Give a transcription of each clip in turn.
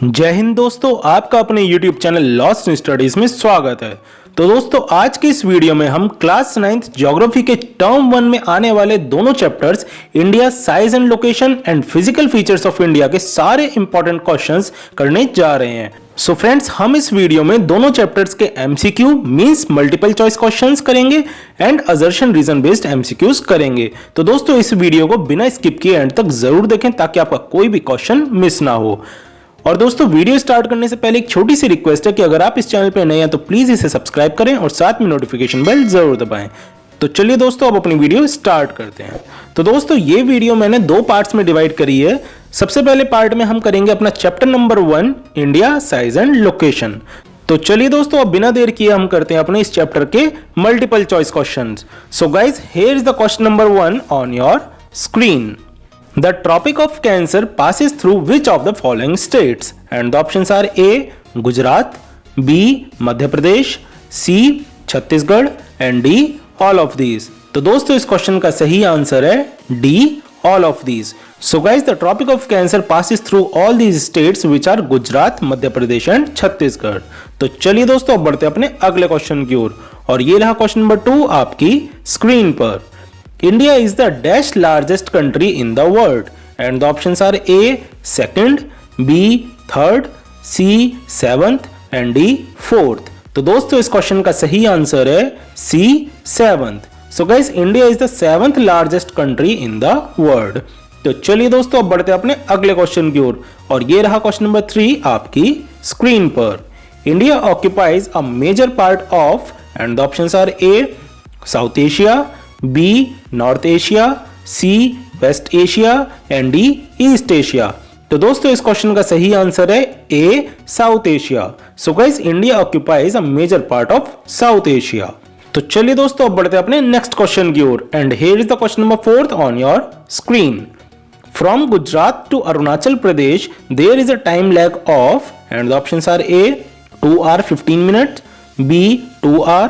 जय हिंद दोस्तों, आपका अपने YouTube channel lost in studies में स्वागत है। तो दोस्तों, आज के इस वीडियो में हम क्लास 9th ज्योग्राफी के टर्म 1 में आने वाले दोनों chapters India size and location and physical features of India के सारे इंपॉर्टेंट क्वेश्चंस करने जा रहे हैं। सो फ्रेंड्स, हम इस वीडियो में दोनों चैप्टर्स के MCQ means multiple choice questions करेंगे and assertion reason based MCQs करेंगे। तो दोस्तों, इस वीडियो को बिना स्किप किए एंड तक जरूर देखें ताकि आपका कोई भी क्वेश्चन मिस ना हो। और दोस्तों, वीडियो स्टार्ट करने से पहले एक छोटी सी रिक्वेस्ट है कि अगर आप इस चैनल पे नए हैं तो प्लीज इसे सब्सक्राइब करें और साथ में नोटिफिकेशन बेल जरूर दबाएं। तो चलिए दोस्तों, अब अपनी वीडियो स्टार्ट करते हैं। तो दोस्तों, ये वीडियो मैंने दो पार्ट्स में डिवाइड करी है। सबसे पहले पार्ट में हम करेंगे अपना chapter number 1 India size and location. तो चलिए दोस्तों, अब बिना देर किए हम करते हैं अपने इस चैप्टर के multiple choice questions. So guys, here is the question number 1 on your screen. The Tropic of Cancer passes through which of the following states? And the options are A. Gujarat, B. Madhya Pradesh, C. Chhattisgarh and D. All of these. तो दोस्तों, इस question का सही answer है D. All of these. So guys, the Tropic of Cancer passes through all these states which are Gujarat, Madhya Pradesh and Chhattisgarh. तो चलिए दोस्तों, अब बढ़ते हैं अपने अगले क्वेश्चन की ओर। और ये रहा क्वेश्चन नंबर 2 आपकी स्क्रीन पर। India is the dash largest country in the world and the options are A. second, B. third, C. seventh and D. fourth। तो दोस्तों, इस क्वेश्चन का सही आंसर है C. seventh। So guys, India is the 7th largest country in the world। तो चलिए दोस्तों, अब बढ़ते हैं अपने अगले क्वेश्चन की ओर। और ये रहा क्वेश्चन नंबर 3 आपकी स्क्रीन पर। India occupies a major part of and the options are A. South Asia, B. North Asia, C. West Asia and D. East Asia. तो दोस्तों, इस क्वेश्चन का सही आंसर है A. South Asia. So guys, India occupies a major part of south Asia. तो चलिए दोस्तों, अब बढ़ते हैं अपने नेक्स्ट क्वेश्चन की ओर। And here is the question number 4 on your screen. From Gujarat to Arunachal Pradesh there is a time lag of and the options are A. 2 hour 15 minutes, B. 2 hour,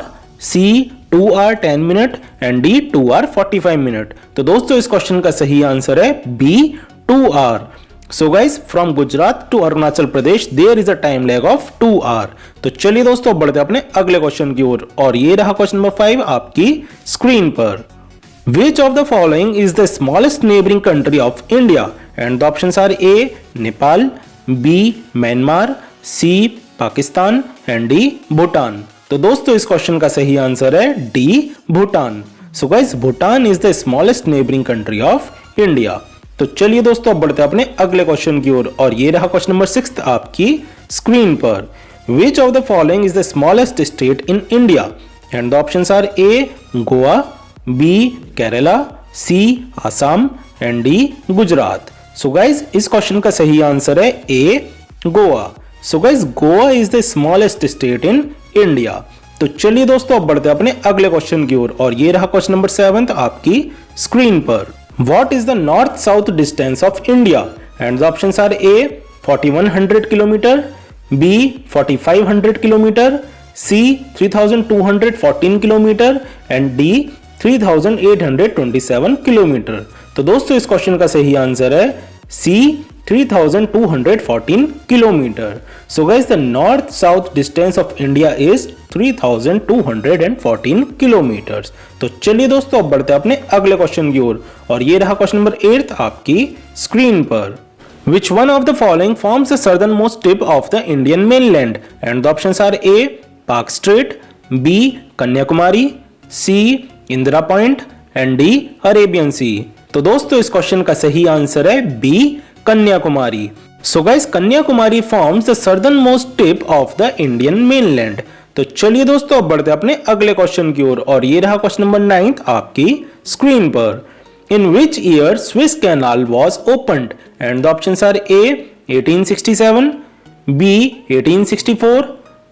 C. 2 hour 10 minute and D. 2 hour 45 minute। तो दोस्तों, इस question का सही answer है B. 2 hour। So guys, from Gujarat to Arunachal Pradesh there is a time lag of 2 hour। तो चलिए दोस्तों, बढ़ते हैं अपने अगले क्वेश्चन की ओर। और ये रहा क्वेश्चन नंबर 5 आपकी स्क्रीन पर। Which of the following is the smallest neighboring country of India? And the options are A. Nepal, B. Myanmar, C. Pakistan and D. Bhutan. तो दोस्तों, इस क्वेश्चन का सही आंसर है D. Bhutan. So guys, Bhutan is the smallest neighbouring country of India. तो चलिए दोस्तों, अब बढ़ते हैं अपने अगले क्वेश्चन की ओर। और ये रहा क्वेश्चन नंबर 6 आपकी स्क्रीन पर। Which of the following is the smallest state in India? And the options are A. Goa, B. Kerala, C. Assam and D. Gujarat. So guys, इस क्वेश्चन का सही आंसर है A. Goa. So guys, Goa is the smallest state in India. तो चलिए दोस्तों, अब बढ़ते हैं अपने अगले क्वेश्चन की ओर। और ये रहा क्वेश्चन नंबर 7 आपकी स्क्रीन पर। What is the north south distance of India? And the options are A. 4100 kilometre, B. 4500 kilometre, C. 3214 kilometre and D. 3827 kilometre. तो दोस्तों, इस क्वेश्चन का सही आंसर है C. 3214 kilometre. So guys, the north south distance of India is 3214 kilometre. तो चलिए दोस्तों, अब बढ़ते हैं अपने अगले क्वेश्चन की ओर। और ये रहा क्वेश्चन नंबर 8 आपकी स्क्रीन पर। Which one of the following forms the southernmost tip of the Indian mainland? And the options are A. Park Strait, B. Kanyakumari, C. Indira point and D. Arabian sea. तो दोस्तों, इस question का सही answer है B. Kanyakumari. So guys, Kanyakumari forms the southernmost tip of the Indian mainland. तो चलिए दोस्तों, अब बढ़ते हैं अपने अगले क्वेश्चन की ओर। और ये रहा क्वेश्चन नंबर 9 आपकी स्क्रीन पर। In which year Swiss canal was opened? And the options are A. 1867, B. 1864,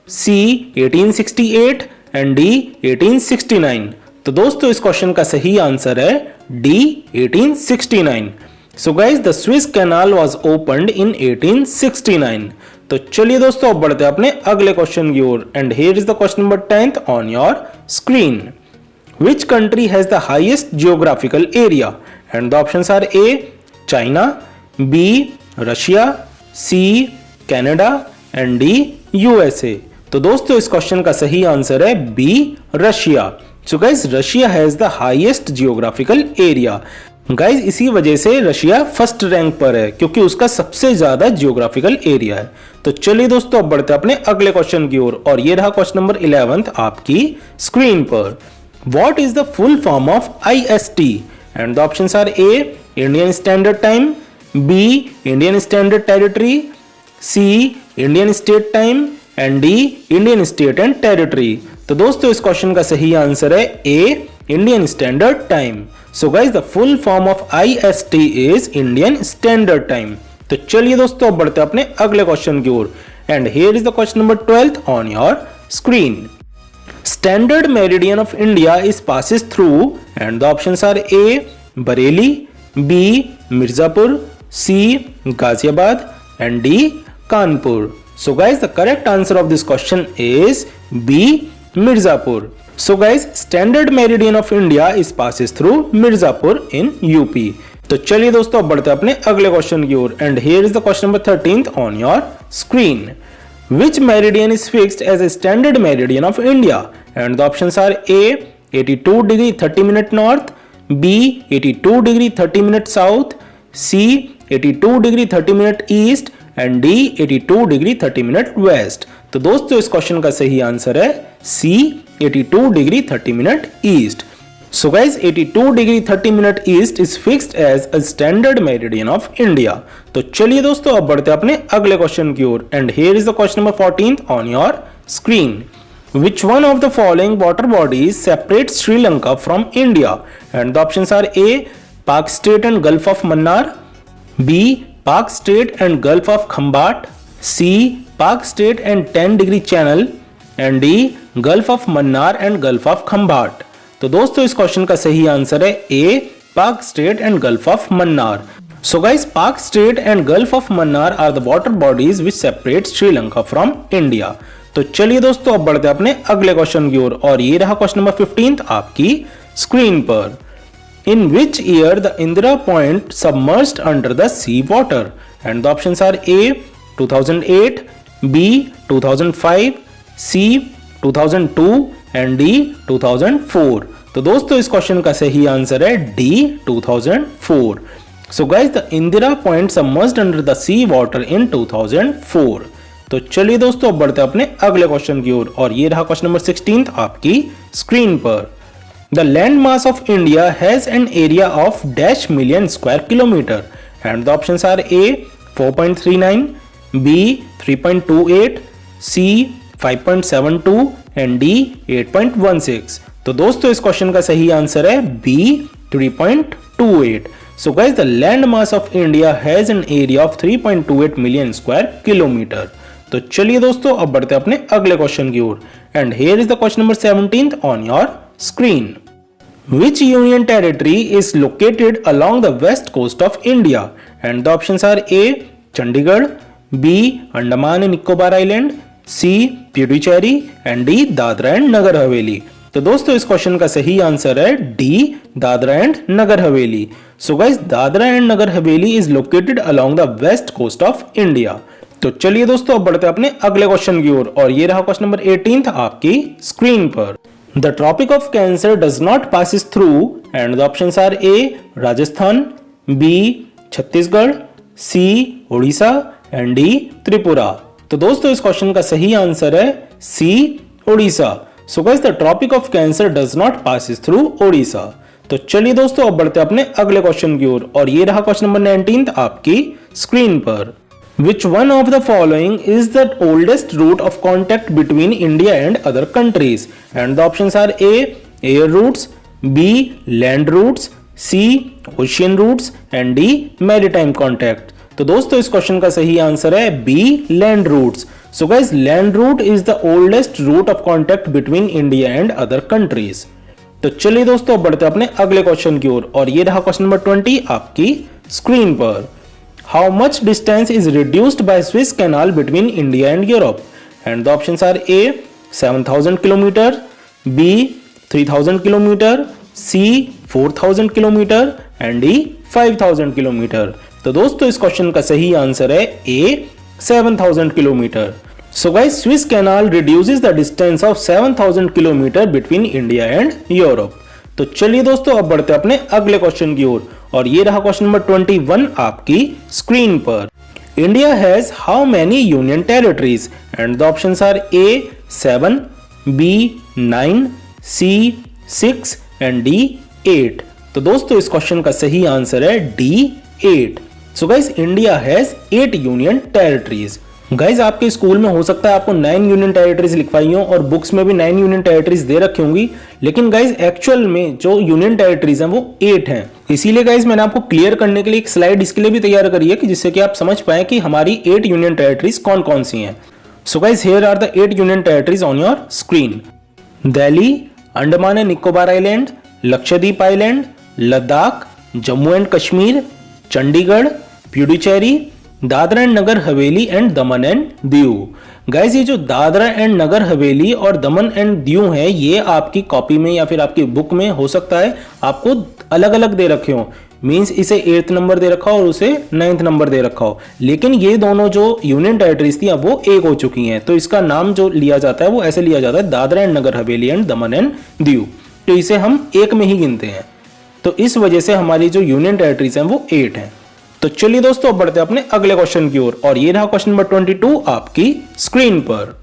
C. 1868 and D. 1869। तो दोस्तों, इस क्वेश्चन का सही आंसर है D. 1869। So guys, the Suez Canal was opened in 1869। तो चलिए दोस्तों, अब बढ़ते हैं अपने अगले क्वेश्चन की ओर। And here is the question number 10 on your screen. Which country has the highest geographical area? And the options are A. China, B. Russia, C. Canada and D USA. तो दोस्तों इस क्वेश्चन का सही answer है B Russia. So guys Russia has the highest geographical area. Guys इसी वजह से Russia first rank पर है क्योंकि उसका सबसे ज्यादा जियोग्राफिकल एरिया है। तो चलिए दोस्तों अब बढ़ते हैं अपने अगले क्वेश्चन की ओर और ये रहा क्वेश्चन नंबर 11 आपकी स्क्रीन पर। What is the full form of IST? And the options are A Indian standard time, B Indian standard territory, C Indian state time and D Indian state and territory. तो दोस्तों इस question का सही answer है A Indian standard time. So guys the full form of IST is Indian standard time. तो चलिए दोस्तों अब बढ़ते हैं अपने अगले क्वेश्चन की ओर and here is the question number 12 on your screen. Standard meridian of India is passes through and the options are A Bareilly, B Mirzapur, C Ghaziabad and D Kanpur. So guys the correct answer of this question is B Mirzapur. So guys standard meridian of India is passes through Mirzapur in UP. तो चलिए दोस्तों अब बढ़ते हैं अपने अगले question की ओर and here is the question number 13 on your screen. Which meridian is fixed as a standard meridian of India? And the options are A 82 degree 30 minute north, B 82 degree 30 minute south, C 82 degree 30 minute east and D 82 degree 30 minute west. तो दोस्तों इस question का सही answer है C 82 degree 30 minute east. So guys 82 degree 30 minute east is fixed as a standard meridian of India. तो चलिए दोस्तों अब बढ़ते हैं अपने अगले क्वेश्चन की ओर and here is the question number 14 on your screen. Which one of the following water bodies separates Sri Lanka from India? And the options are A Pak Strait and Gulf of Mannar, B Pak Strait and Gulf of Khambat, C Pak Strait and 10 degree channel and D Gulf of Mannar and Gulf of Khambat। तो दोस्तों इस question का सही answer है A Pak Strait and Gulf of Mannar। So guys Pak Strait and Gulf of Mannar are the water bodies which separate Sri Lanka from India। तो चलिए दोस्तों अब बढ़ते हैं अपने अगले क्वेश्चन की ओर और ये रहा क्वेश्चन नंबर 15 आपकी स्क्रीन पर। In which year the Indira Point submerged under the sea water? And the options are A 2008, B 2005, C 2002 and D 2004। तो दोस्तों इस क्वेश्चन का सही आंसर है D 2004। So guys the Indira Point submerged under the sea water in 2004। तो चलिए दोस्तों अब बढ़ते हैं अपने अगले क्वेश्चन की ओर और ये रहा क्वेश्चन नंबर 16 आपकी स्क्रीन पर। The land mass of India has an area of dash million square kilometer and the options are A 4.39, B 3.28, C 5.72 and D 8.16। तो दोस्तों इस क्वेश्चन का सही आंसर है B 3.28। So guys the land mass of India has an area of 3.28 million square kilometer। तो चलिए दोस्तों अब बढ़ते हैं अपने अगले क्वेश्चन की ओर and here is the question number 17 on your screen. Which union territory is located along the west coast of India? And the options are A Chandigarh, B Andaman and Nicobar Island, C Puducherry and D Dadra and Nagar Haveli। तो दोस्तों इस question का सही answer है D Dadra and Nagar Haveli. So guys Dadra and Nagar Haveli is located along the west coast of India. तो चलिए दोस्तों अब बढ़ते हैं अपने अगले क्वेश्चन की ओर और ये रहा क्वेश्चन नंबर 18 आपकी स्क्रीन पर। The Tropic of Cancer does not passes through and the options are A Rajasthan, B Chhattisgarh, C Odisha and D Tripura. तो दोस्तों इस क्वेश्चन का सही आंसर है C Odisha. So guys the tropic of cancer does not passes through Odisha. तो चलिए दोस्तों अब बढ़ते हैं अपने अगले क्वेश्चन की ओर और ये रहा क्वेश्चन नंबर 19 आपकी स्क्रीन पर। Which one of the following is the oldest route of contact between India and other countries? And the options are A air routes, B land routes, C ocean routes and D maritime contact। तो दोस्तों इस question का सही answer है B land routes। So guys land route is the oldest route of contact between India and other countries। तो चलिए दोस्तों बढ़ते हैं अपने अगले क्वेश्चन की ओर और ये रहा क्वेश्चन नंबर 20 आपकी स्क्रीन पर। How much distance is reduced by Suez Canal between India and Europe? And the options are A 7,000 km, B 3,000 km, C 4,000 km and D 5,000 km। तो दोस्तों इस क्वेश्चन का सही आंसर है A 7,000 kilometer. So guys, Suez Canal reduces the distance of 7,000 kilometer between India and Europe. तो चलिए दोस्तों अब बढ़ते हैं अपने अगले क्वेश्चन की ओर और ये रहा क्वेश्चन नंबर 21 आपकी स्क्रीन पर। India has how many union territories and the options are A 7, B 9, C 6 and D 8। तो दोस्तों इस क्वेश्चन का सही आंसर है D 8। So guys India has 8 union territories. Guys आपके स्कूल में हो सकता है आपको 9 यूनियन टेरिटरीज लिखवाई हो और बुक्स में भी 9 यूनियन टेरिटरीज दे रखी होंगी, लेकिन गाइज एक्चुअल में जो यूनियन टेरिटरीज हैं वो 8 हैं। इसीलिए गाइज मैंने आपको क्लियर करने के लिए एक स्लाइड इसके लिए भी तैयार करी है कि जिससे कि आप समझ पाए कि हमारी 8 यूनियन टेरिटरीज कौन कौन सी हैं। So guys here are the 8 union territories on your screen. Delhi, Andaman and Nicobar island, Lakshadweep island, Ladakh, Jammu and Kashmir, Chandigarh, Puducherry, Dadra and Nagar Haveli and Daman and Diu. Guys ये जो दादरा एंड नगर हवेली और दमन एंड दीव है ये आपकी कॉपी में या फिर आपकी बुक में हो सकता है आपको अलग अलग दे रखे हो, मींस इसे 8th नंबर दे रखा हो और उसे 9th नंबर दे रखा हो, लेकिन ये दोनों जो यूनियन टेरिटरीज थी अब वो एक हो चुकी हैं, तो इसका नाम जो लिया जाता है वो ऐसे लिया जाता है Dadra and Nagar Haveli and Daman and Diu. तो इसे हम एक में ही गिनते हैं, तो इस वजह से हमारी जो यूनियन टेरिटरीज हैं वो 8 हैं। तो चलिए दोस्तों अब बढ़ते हैं अपने अगले क्वेश्चन की ओर और ये रहा क्वेश्चन नंबर 22 आपकी स्क्रीन पर।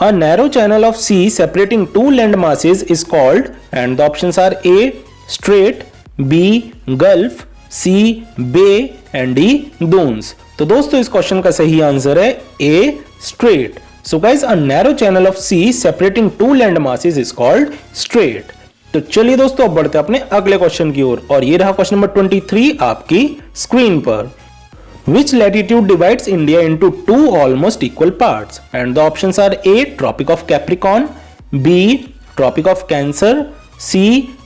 A narrow channel of sea separating 2 land masses is called and the options are A strait, B gulf, C bay and D dunes. तो दोस्तों इस क्वेश्चन का सही आंसर है A strait. So guys a narrow channel of sea separating 2 land masses is called strait. तो चलिए दोस्तों अब बढ़ते हैं अपने अगले क्वेश्चन की ओर और ये रहा क्वेश्चन नंबर 23 आपकी स्क्रीन पर। Which latitude divides India into 2 almost equal parts? And the options are A. Tropic of Capricorn, B. Tropic of Cancer, C.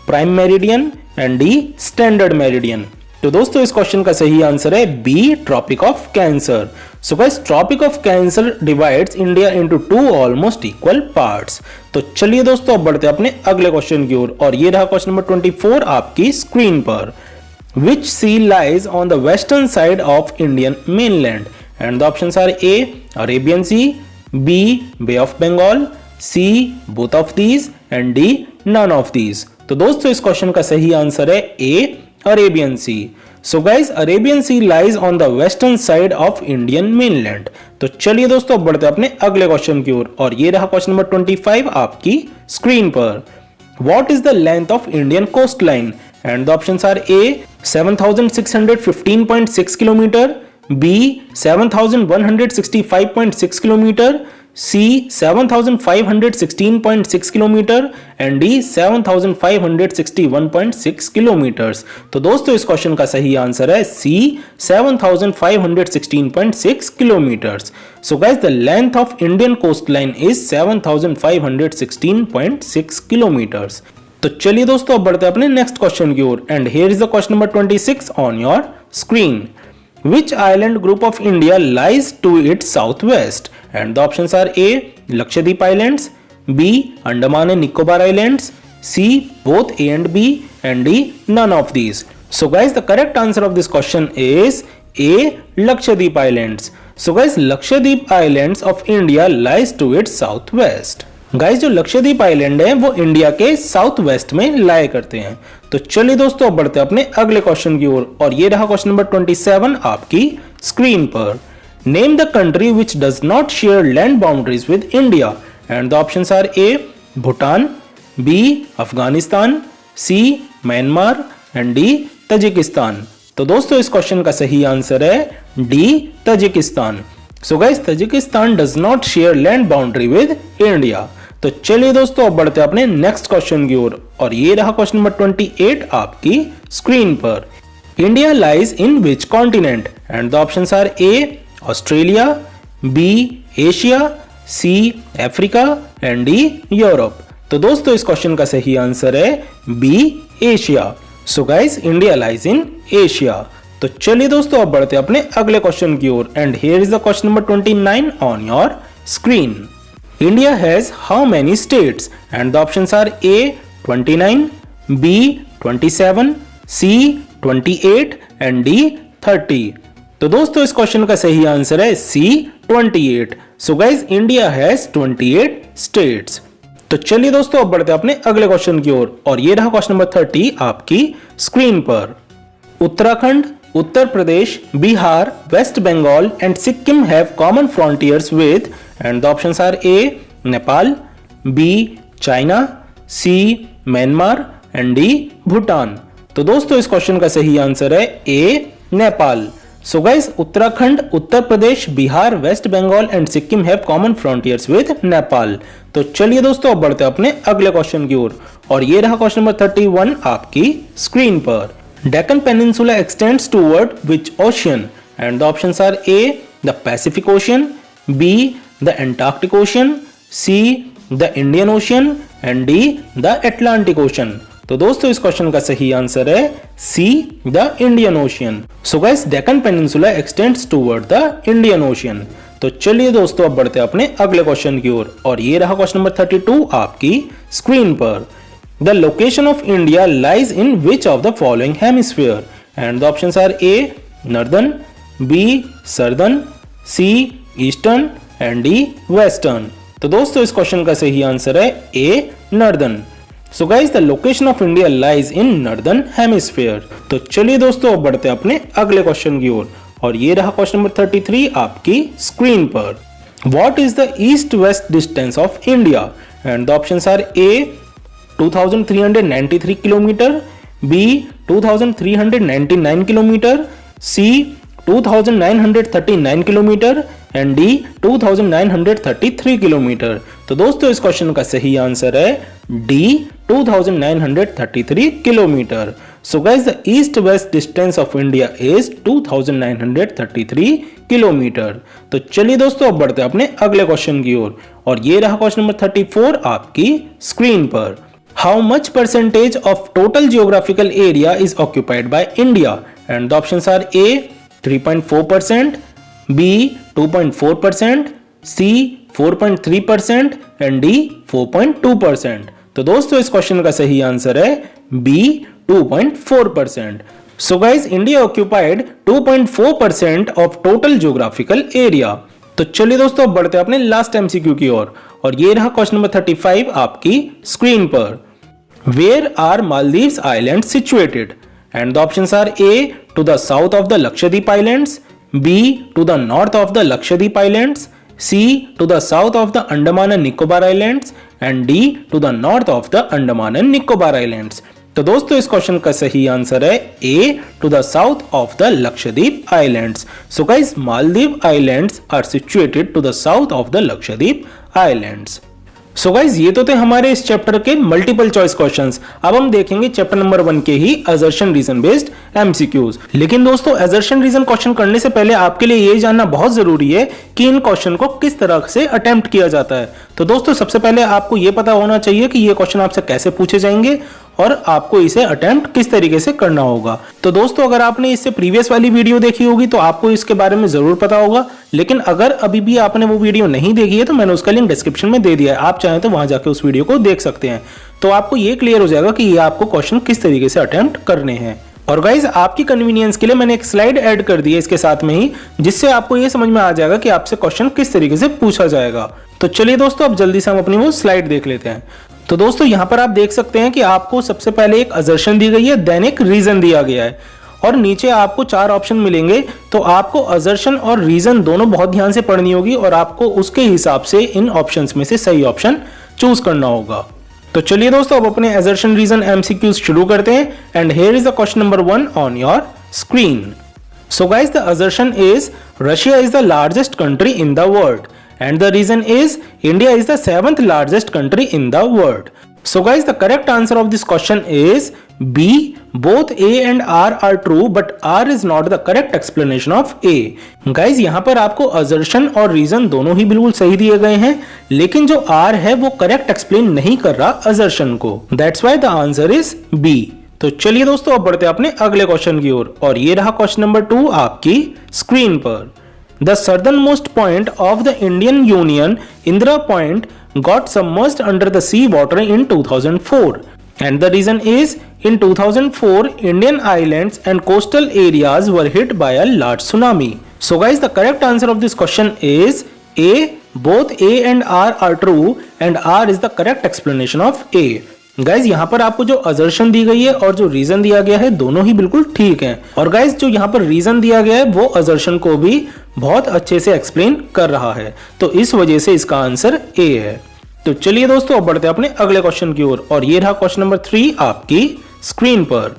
Prime Meridian and D. Standard Meridian। तो दोस्तों इस question का सही answer है B tropic of cancer. So guys tropic of cancer divides India into 2 almost equal parts. तो चलिए दोस्तों अब बढ़ते हैं अपने अगले क्वेश्चन की ओर और ये रहा क्वेश्चन नंबर 24 आपकी स्क्रीन पर। Which sea lies on the western side of Indian mainland? And the options are A. Arabian Sea, B. Bay of Bengal, C. both of these and D. none of these। तो दोस्तों इस question का सही answer है A. Arabian sea. So guys Arabian sea lies on the western side of Indian mainland. तो चलिए दोस्तों अब बढ़ते हैं अपने अगले क्वेश्चन की ओर और ये रहा क्वेश्चन नंबर 25 आपकी स्क्रीन पर। What is the length of Indian coast line? And the options are A 7615.6 kilometre, B 7165.6 kilometre, C 7516.6 kilometre and D 7561.6 kilometres. तो दोस्तों इस क्वेश्चन का सही आंसर है C 7516.6 kilometres. So guys the length of Indian coast line is 7516.6 kilometres. तो चलिए दोस्तों अब बढ़ते हैं अपने नेक्स्ट क्वेश्चन की ओर and here is the question number 26 on your screen. Which island group of India lies to its southwest? And the options are A. Lakshadweep Islands, B. Andaman and Nicobar Islands, C. both A and B and D. none of these। So guys the correct answer of this question is A. Lakshadweep Islands। So guys Lakshadweep Islands of India lies to its southwest। Guys जो Lakshadweep island है वो India के south west में लाया करते हैं। तो चलिए दोस्तों अब बढ़ते हैं अपने अगले क्वेश्चन की ओर और ये रहा क्वेश्चन नंबर 27 आपकी स्क्रीन पर। Name the country which does not share land boundaries with India and the options are A Bhutan, B Afghanistan, C Myanmar and D Tajikistan. तो दोस्तों इस क्वेश्चन का सही आंसर है D Tajikistan. So guys Tajikistan does not share land boundary with India. तो चलिए दोस्तों अब बढ़ते हैं अपने नेक्स्ट क्वेश्चन की ओर और ये रहा क्वेश्चन नंबर 28 आपकी स्क्रीन पर। India lies in which continent and the options are A Australia, B Asia, C Africa and D Europe. तो दोस्तों इस क्वेश्चन का सही आंसर है B Asia. So guys India lies in Asia. तो चलिए दोस्तों अब बढ़ते हैं अपने अगले क्वेश्चन की ओर and here is the question number 29 on your screen. India has how many states and the options are A 29, B 27, C 28 and D 30। तो दोस्तों इस क्वेश्चन का सही आंसर है C 28। So guys India has 28 states. तो चलिए दोस्तों अब बढ़ते हैं अपने अगले क्वेश्चन की ओर और ये रहा क्वेश्चन नंबर 30 आपकी स्क्रीन पर। Uttarakhand, Uttar Pradesh, Bihar, West Bengal and Sikkim have common frontiers with and the options are A Nepal, B China, C Myanmar and D Bhutan. तो दोस्तों इस क्वेश्चन का सही आंसर है A Nepal. So guys Uttarakhand, Uttar Pradesh, Bihar, West Bengal and Sikkim have common frontiers with Nepal. तो चलिए दोस्तों अब बढ़ते हैं अपने अगले क्वेश्चन की ओर और ये रहा क्वेश्चन नंबर 31 आपकी स्क्रीन पर। Deccan peninsula extends toward which ocean and the options are A the Pacific ocean, B the Antarctic ocean, C the Indian ocean and D the Atlantic ocean. तो दोस्तों इस क्वेश्चन का सही आंसर है C the Indian ocean. So guys Deccan peninsula extends toward the Indian ocean. तो चलिए दोस्तों अब बढ़ते हैं अपने अगले क्वेश्चन की ओर और ये रहा क्वेश्चन नंबर 32 आपकी स्क्रीन पर। The location of India lies in which of the following hemisphere and the options are A northern, B southern, C eastern and D western. तो दोस्तों इस क्वेश्चन का सही आंसर है A northern. So guys the location of India lies in northern hemisphere. तो चलिए दोस्तों अब बढ़ते हैं अपने अगले क्वेश्चन की ओर और ये रहा क्वेश्चन नंबर 33 आपकी स्क्रीन पर। What is the east west distance of India and the options are A 2393 kilometre, B 2399 kilometre, C 2939 kilometre and D 2933 kilometre. तो दोस्तों इस क्वेश्चन का सही आंसर है D 2933 kilometre. So guys the east west distance of India is 2933 kilometre. तो चलिए दोस्तों अब बढ़ते हैं अपने अगले क्वेश्चन की ओर और ये रहा क्वेश्चन नंबर 34 आपकी स्क्रीन पर। How much percentage of total geographical area is occupied by India and the options are A 3.4%, B 2.4%, C 4.3% and D 4.2%। तो दोस्तों इस क्वेश्चन का सही आंसर है B 2.4%। So guys India occupied 2.4% of total geographical area. तो चलिए दोस्तों अब बढ़ते हैं अपने लास्ट एमसीक्यू की ओर और ये रहा क्वेश्चन नंबर 35 आपकी स्क्रीन पर। Where are Maldives island situated and the options are A to the south of the Lakshadweep islands, B to the north of the Lakshadweep islands, C to the south of the Andaman and Nicobar islands and D to the north of the Andaman and Nicobar islands. तो दोस्तों इस question का सही answer है A to the south of the Lakshadweep islands. So guys Maldive islands are situated to the south of the Lakshadweep islands. So guys ये तो थे हमारे इस चैप्टर के मल्टीपल चॉइस क्वेश्चंस। अब हम देखेंगे चैप्टर नंबर 1 के ही असर्शन रीजन बेस्ड एमसीक्यूज। लेकिन दोस्तों असर्शन रीजन क्वेश्चन करने से पहले आपके लिए ये जानना बहुत जरूरी है कि इन क्वेश्चन को किस तरह से अटेम्प्ट किया जाता है। तो दोस्तों सबसे पहले आपको ये पता होना चाहिए कि ये क्वेश्चन आपसे कैसे पूछे जाएंगे और आपको इसे अटेम्प्ट किस तरीके से करना होगा। तो दोस्तों अगर आपने इससे प्रीवियस वाली वीडियो देखी होगी तो आपको इसके बारे में जरूर पता होगा, लेकिन अगर अभी भी आपने वो वीडियो नहीं देखी है तो मैंने उसका लिंक डिस्क्रिप्शन में दे दिया है, आप चाहें तो वहां जाकर उस वीडियो को देख सकते हैं। तो आपको ये क्लियर हो जाएगा कि ये आपको क्वेश्चन किस तरीके से अटेम्प्ट करने हैं। और गाइज आपकी कन्वीनियंस के लिए मैंने एक स्लाइड ऐड कर दी है इसके साथ में ही, जिससे आपको ये समझ में आ जाएगा कि आपसे क्वेश्चन किस तरीके से पूछा जाएगा। तो चलिए दोस्तों अब जल्दी से हम अपनी वो स्लाइड देख लेते हैं। तो दोस्तों यहाँ पर आप देख सकते हैं कि आपको सबसे पहले एक असर्शन दी गई है, देन एक रीजन दिया गया है और नीचे आपको 4 ऑप्शन मिलेंगे। तो आपको असर्शन और रीजन दोनों बहुत ध्यान से पढ़नी होगी और आपको उसके हिसाब से इन ऑप्शंस में से सही ऑप्शन चूज करना होगा। तो चलिए दोस्तों अब अपने असर्शन रीजन एमसीक्यूज शुरू करते हैं and here is the question number 1 on your screen. So guys the assertion is Russia is the largest country in the world and the reason is India is the 7th largest country in the world. So guys the correct answer of this question is B. Both A and R are true but R is not the correct explanation of A. Guys यहाँ पर आपको assertion और reason दोनों ही बिल्कुल सही दिए गए हैं, लेकिन जो R है वो correct explain नहीं कर रहा assertion को। That's why the answer is B. तो चलिए दोस्तों अब बढ़ते हैं अपने अगले क्वेश्चन की ओर और ये रहा क्वेश्चन नंबर 2 आपकी स्क्रीन पर। The southernmost point of the Indian Union, Indira Point, got submerged under the sea water in 2004. And the reason is, in 2004, Indian islands and coastal areas were hit by a large tsunami. So guys, the correct answer of this question is A. Both A and R are true and R is the correct explanation of A. Guys यहाँ पर आपको जो assertion दी गई है और जो reason दिया गया है दोनों ही बिल्कुल ठीक हैं। और गाइज जो यहाँ पर रीजन दिया गया है वो असर्शन को भी बहुत अच्छे से एक्सप्लेन कर रहा है, तो इस वजह से इसका आंसर ए है। तो चलिए दोस्तों अब बढ़ते हैं अपने अगले क्वेश्चन की ओर, और ये रहा क्वेश्चन नंबर 3 आपकी स्क्रीन पर।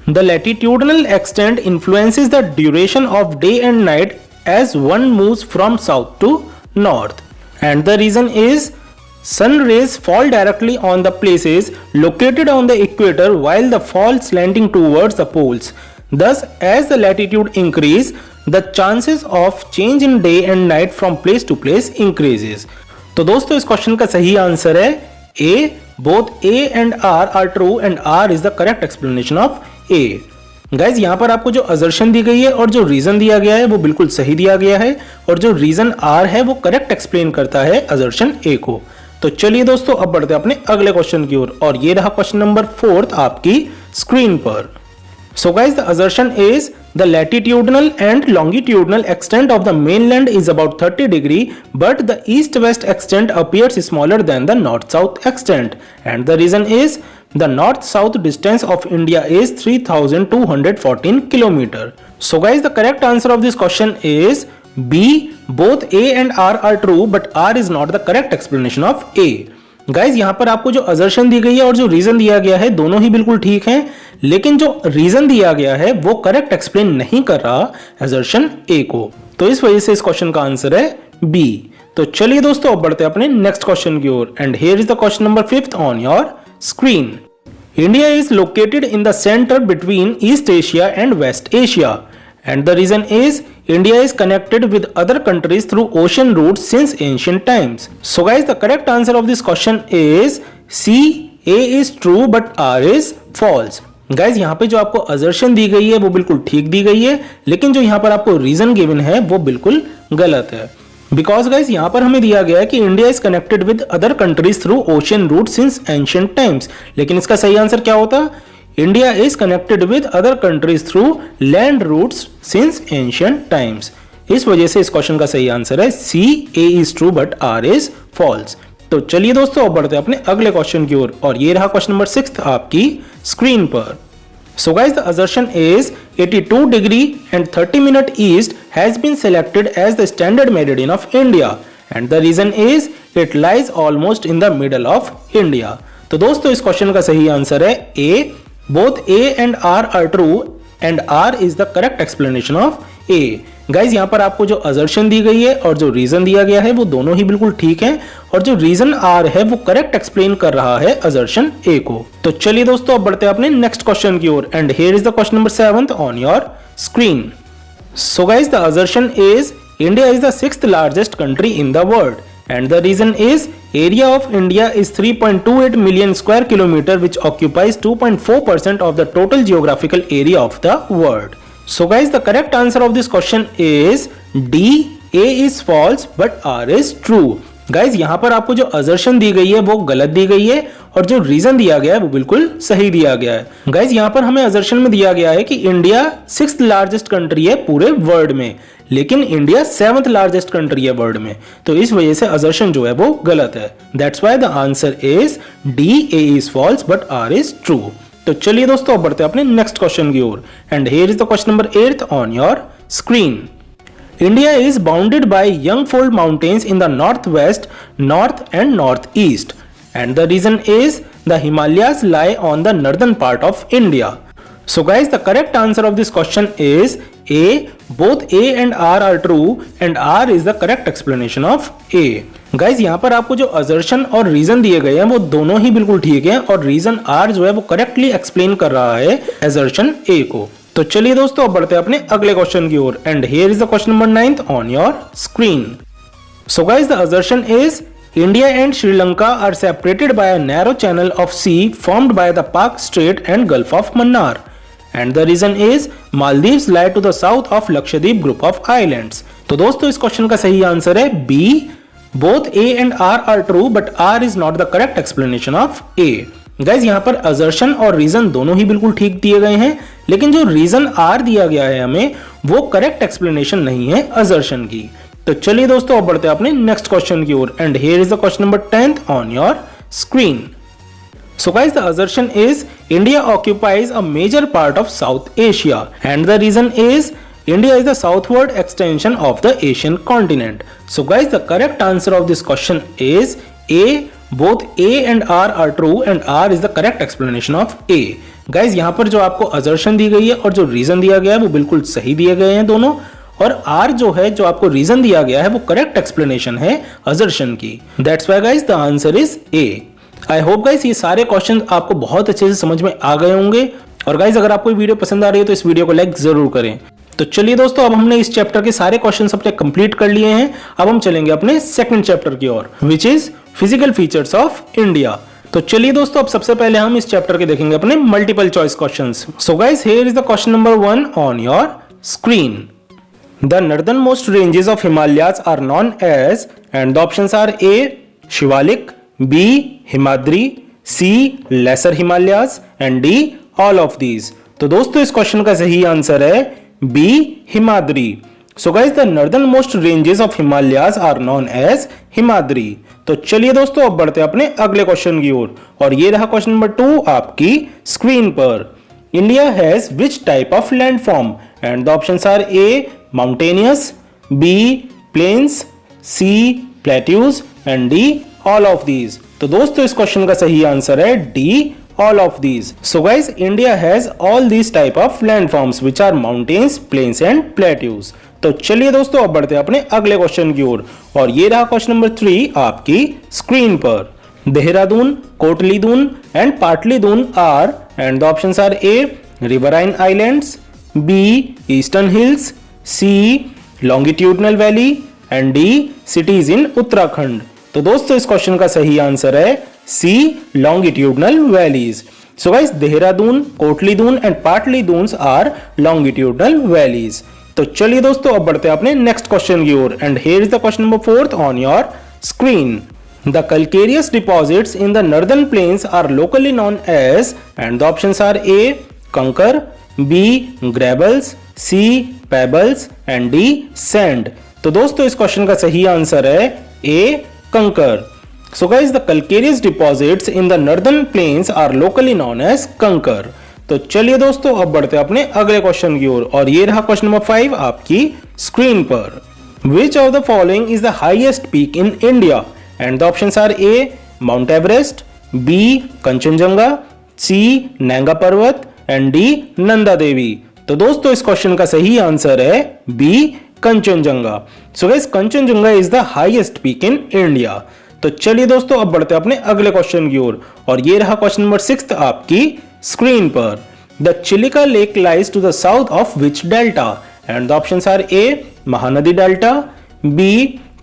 The latitudinal extent influences the duration of day and night as one moves from south to north, and the reason is sun rays fall directly on the places located on the equator while the fall slanting towards the poles. Thus, as the latitude increase, the chances of change in day and night from place to place increases. तो दोस्तों इस question का सही answer है A. Both A and R are true and R is the correct explanation of A. Guys यहाँ पर आपको जो असर्शन दी गई है और जो रीजन दिया गया है वो बिल्कुल सही दिया गया है, और जो रीजन R है वो करेक्ट एक्सप्लेन करता है असर्शन A को। तो चलिए दोस्तों अब बढ़ते हैं अपने अगले क्वेश्चन की ओर, और ये रहा क्वेश्चन नंबर 4 आपकी स्क्रीन पर। So guys the assertion is the latitudinal and longitudinal extent of the mainland is about 30 degree but the east west extent appears smaller than the north south extent, and the reason is the north south distance of India is 3214 kilometre. So guys the correct answer of this question is B. Both A and R are true, but R is not the correct explanation of A. Guys यहाँ पर आपको जो assertion दी गई है और जो reason दिया गया है दोनों ही बिल्कुल ठीक हैं, लेकिन जो रीजन दिया गया है वो करेक्ट एक्सप्लेन नहीं कर रहा असर्शन A को, तो इस वजह से इस क्वेश्चन का आंसर है B। तो चलिए दोस्तों अब बढ़ते हैं अपने नेक्स्ट क्वेश्चन की ओर, and here is the question number 5 on your screen. India is located in the centre between East Asia and West Asia, and the reason is India is connected with other countries through ocean routes since ancient times. So guys, the correct answer of this question is C. A is true but R is false. Guys यहाँ पे जो आपको assertion दी गई है वो बिल्कुल ठीक दी गई है, लेकिन जो यहाँ पर आपको रीजन गिवन है वो बिल्कुल गलत है। बिकॉज गाइज यहाँ पर हमें दिया गया है कि India is connected with other countries through ocean route since ancient times, लेकिन इसका सही आंसर क्या होता? India is connected with other countries through land routes since ancient times. इस वजह से इस क्वेश्चन का सही आंसर है C. A is true but R is false. तो चलिए दोस्तों अब बढ़ते हैं अपने अगले क्वेश्चन की ओर, और ये रहा क्वेश्चन नंबर 6 आपकी स्क्रीन पर। So guys, the assertion is 82 degree and 30 minute east has been selected as the standard meridian of India, and the reason is it lies almost in the middle of India. तो दोस्तों इस question का सही answer है A. Both A and R are true and R is the correct explanation of A. Guys यहाँ पर आपको जो असर्शन दी गई है और जो रीजन दिया गया है वो दोनों ही बिल्कुल ठीक हैं, और जो रीजन R है वो करेक्ट एक्सप्लेन कर रहा है असर्शन A को। तो चलिए दोस्तों अब बढ़ते हैं अपने नेक्स्ट क्वेश्चन की ओर, and here is the question number 7 on your screen. So guys the assertion is India is the 6th largest country in the world, and the reason is area of India is 3.28 million square kilometer, which occupies 2.4% of the total geographical area of the world. So guys, the correct answer of this question is D. A is false but R is true. Guys यहाँ पर आपको जो assertion दी गई है वो गलत दी गई है, और जो रीजन दिया गया है वो बिल्कुल सही दिया गया है। गाइज यहाँ पर हमें असर्शन में दिया गया है कि इंडिया 6th लार्जेस्ट कंट्री है पूरे वर्ल्ड में, लेकिन इंडिया 7th लार्जेस्ट कंट्री है वर्ल्ड में, तो इस वजह से असर्शन जो है वो गलत है। That's why the answer is D. A is false but R is true. तो चलिए दोस्तों अब बढ़ते हैं अपने नेक्स्ट क्वेश्चन की ओर, and here is the question number 8 on your screen. India is bounded by Youngfold Mountains in the northwest, north and northeast, and the reason is the Himalayas lie on the northern part of India. So guys, the correct answer of this question is A. Both A and R are true and R is the correct explanation of A. Guys यहाँ पर आपको जो assertion और reason दिए गए हैं वो दोनों ही बिल्कुल ठीक हैं, और रीजन R जो है वो करेक्टली एक्सप्लेन कर रहा है असर्शन A को। तो चलिए दोस्तों अब बढ़ते हैं अपने अगले क्वेश्चन की ओर, and here is the question number 9 on your screen. So guys the assertion is India and Sri Lanka are separated by a narrow channel of sea formed by the Palk Strait and Gulf of Mannar, and the reason is Maldives lie to the south of Lakshadweep group of islands. तो दोस्तों इस question का सही answer है B. Both A and R are true but R is not the correct explanation of A. Guys यहाँ पर assertion और reason दोनों ही बिल्कुल ठीक दिए गए हैं, लेकिन जो रीजन आर दिया गया है हमें वो करेक्ट एक्सप्लेनेशन नहीं है असर्शन की। तो चलिए दोस्तों अब बढ़ते हैं अपने नेक्स्ट क्वेश्चन की ओर and here is the question number 10th on your screen. So guys, the assertion is India occupies a major part of South Asia and the reason is India is the southward extension of the Asian continent. So guys, the correct answer of this question is A. Both A and R are true and R is the correct explanation of A. Guys, यहाँ पर जो आपको assertion दी गई है और जो reason दिया गया है वो बिल्कुल सही दिए गए हैं दोनों, और R जो है जो आपको रीजन दिया गया है वो करेक्ट एक्सप्लेनेशन है assertion की। That's why guys the answer is A. I hope guys ये सारे क्वेश्चन आपको बहुत अच्छे से समझ में आ गए होंगे, और गाइस अगर आपको वीडियो पसंद आ रही है तो इस वीडियो को लाइक जरूर करें। तो चलिए दोस्तों अब हमने इस चैप्टर के सारे क्वेश्चन अपने कंप्लीट कर लिए हैं। अब हम चलेंगे अपने सेकंड चैप्टर की ओर, which is physical features of India. तो चलिए दोस्तों अब सबसे पहले हम इस चैप्टर के देखेंगे अपने multiple choice questions. So guys here is the question number 1 on your screen. The northern most ranges of Himalayas are known as, and the options are A Shivalik, B. Himadri, C. Lesser Himalayas and D. All of these. तो दोस्तों इस question का सही answer है B. Himadri. So guys the northern most ranges of Himalayas are known as Himadri. तो चलिए दोस्तों अब बढ़ते हैं अपने अगले क्वेश्चन की ओर, और ये रहा क्वेश्चन नंबर 2 आपकी स्क्रीन पर। India has which type of landform, and the options are A. Mountainous, B. Plains, C. Plateaus and D. All of these. तो दोस्तों इस क्वेश्चन का सही आंसर है D. All of these. So guys India has all these type of landforms which are mountains, plains and plateaus. तो चलिए दोस्तों अब बढ़ते हैं अपने अगले क्वेश्चन की ओर, और ये रहा क्वेश्चन नंबर 3 आपकी स्क्रीन पर। Dehradun, Kotlidun and Patlidun are, and the options are A. Riverine islands, B. Eastern hills, C. Longitudinal valley and D. Cities in Uttarakhand. तो दोस्तों इस क्वेश्चन का सही आंसर है C. Longitudinal valleys. So guys Dehradun, Kotlidun and Patlidun are longitudinal valleys. तो चलिए दोस्तों अब बढ़ते हैं अपने नेक्स्ट क्वेश्चन की ओर, and here is the question number 4 on your screen. The calcareous deposits in the northern plains are locally known as, and the options are A. कंकर, B. gravels, C. pebbles and D. sand। तो दोस्तों इस question का सही answer है A. कंकर। So guys the calcareous deposits in the northern plains are locally known as कंकर। तो चलिए दोस्तों अब बढ़ते हैं अपने अगले क्वेश्चन की ओर, और ये रहा क्वेश्चन नंबर 5 आपकी स्क्रीन पर। Which of the following is the highest peak in India? And the options are A. Mount Everest, B. Kanchenjunga, C. नैंगा पर्वत एंड D. नंदा देवी। तो दोस्तों इस क्वेश्चन का सही आंसर है B. Kanchenjunga. So guys Kanchenjunga is the highest peak in India. तो चलिए दोस्तों अब बढ़ते हैं अपने अगले क्वेश्चन की ओर, और ये रहा क्वेश्चन नंबर 6 आपकी स्क्रीन पर। The Chilika lake lies to the south of which delta, and the options are A. Mahanadi delta, B.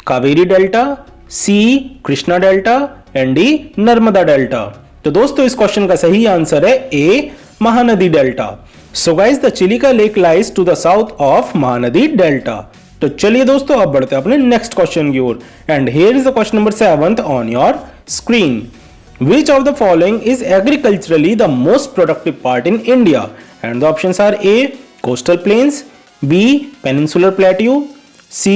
Kaveri delta, C. Krishna delta and D. Narmada delta. तो दोस्तों इस क्वेश्चन का सही आंसर है A. Mahanadi delta. So guys the Chilika lake lies to the south of Mahanadi delta. तो चलिए दोस्तों अब बढ़ते हैं अपने नेक्स्ट क्वेश्चन की ओर, and here is the question number 7 on your screen. Which of the following is agriculturally the most productive part in India, and the options are A. Coastal plains, B. Peninsular plateau, C.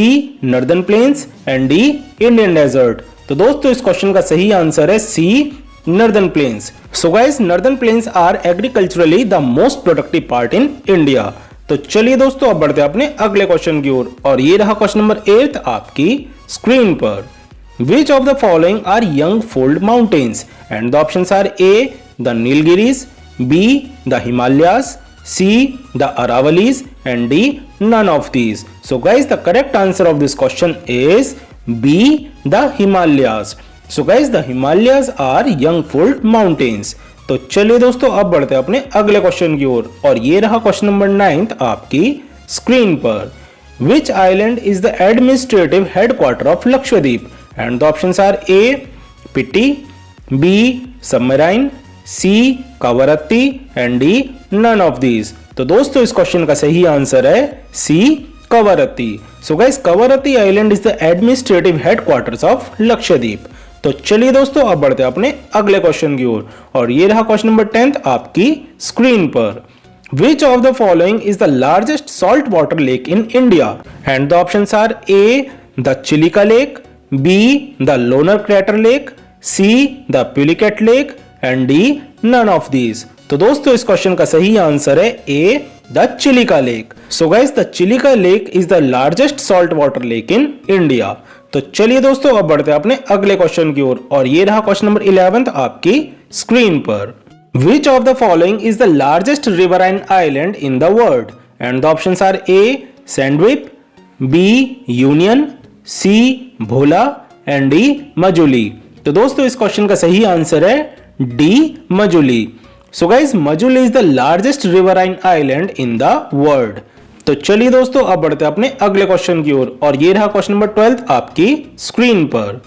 Northern plains and D. Indian desert. तो दोस्तों इस question का सही answer है C. Northern plains. So guys northern plains are agriculturally the most productive part in India. तो चलिए दोस्तों अब बढ़ते हैं अपने अगले क्वेश्चन की ओर, और ये रहा क्वेश्चन नंबर 8 आपकी स्क्रीन पर। Which of the following are young fold mountains, and the options are A. The Nilgiris, B. The Himalayas, C. The Aravallis and D. none of these। So guys the correct answer of this question is B. the Himalayas। So guys the Himalayas are young fold mountains। तो चलिए दोस्तों अब बढ़ते हैं अपने अगले question की ओर, और ये रहा क्वेश्चन नंबर 9 आपकी स्क्रीन पर। Which island is the administrative headquarter of Lakshadweep? And the options are A. Pitti, B. Submarine, C. Kavaratti and D. none of these। तो दोस्तों इस क्वेश्चन का सही आंसर है C. Kavaratti. So guys Kavaratti island is the administrative headquarters of Lakshadweep. तो चलिए दोस्तों अब बढ़ते हैं अपने अगले क्वेश्चन की ओर और ये रहा क्वेश्चन नंबर 10 आपकी स्क्रीन पर। Which of the following is the largest saltwater lake in India? And the options are A. The Chilika Lake, B. The Lonar Crater Lake, C. The Pulicat Lake and D. None of these. तो दोस्तों इस question का सही answer है A. The Chilika Lake. So guys, the Chilika Lake is the largest saltwater lake in India. तो चलिए दोस्तों अब बढ़ते हैं अपने अगले क्वेश्चन की ओर और ये रहा क्वेश्चन नंबर 11 आपकी स्क्रीन पर। Which of the following is the largest riverine island in the world? And the options are A. Sandwip, B. Union, C. Bhola and D. Majuli. तो दोस्तों इस क्वेश्चन का सही आंसर है D. Majuli. So guys, Majuli is the largest riverine island in the world. तो चलिए दोस्तों अब बढ़ते हैं अपने अगले क्वेश्चन की ओर और ये रहा क्वेश्चन नंबर 12 आपकी स्क्रीन पर।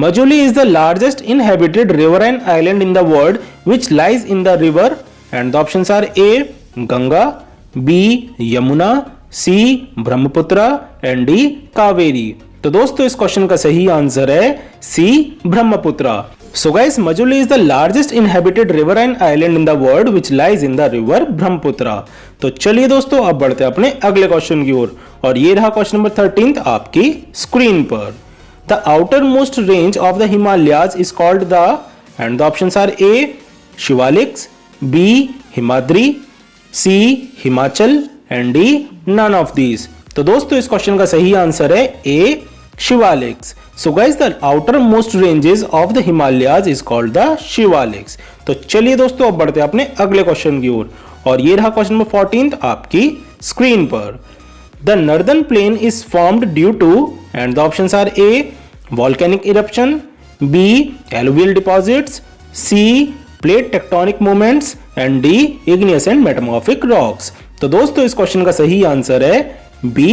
Majuli is the largest inhabited riverine island in the world which lies in the river and the options are A. Ganga, B. Yamuna, C. Brahmaputra and D. Kaveri. तो दोस्तों इस question का सही answer है C. Brahmaputra. So guys, Majuli is the largest inhabited riverine island in the world which lies in the river Brahmaputra. तो चलिए दोस्तों अब बढ़ते हैं अपने अगले क्वेश्चन की ओर और ये रहा क्वेश्चन नंबर 13 आपकी स्क्रीन पर। The outermost range of the Himalayas is called the and the options are A. Shivaliks, B. Himadri, C. Himachal and D. None of these. तो दोस्तों इस क्वेश्चन का सही आंसर है A. Shivaliks. So guys, the outermost ranges of the Himalayas is called the Shivaliks. तो चलिए दोस्तों अब बढ़ते हैं अपने अगले क्वेश्चन की ओर और ये रहा क्वेश्चन नंबर 14 आपकी स्क्रीन पर। The northern plain is formed due to and the options are A. Volcanic eruption, B. Alluvial deposits, C. Plate tectonic movements and D. Igneous and metamorphic rocks. तो दोस्तों इस question का सही answer है B.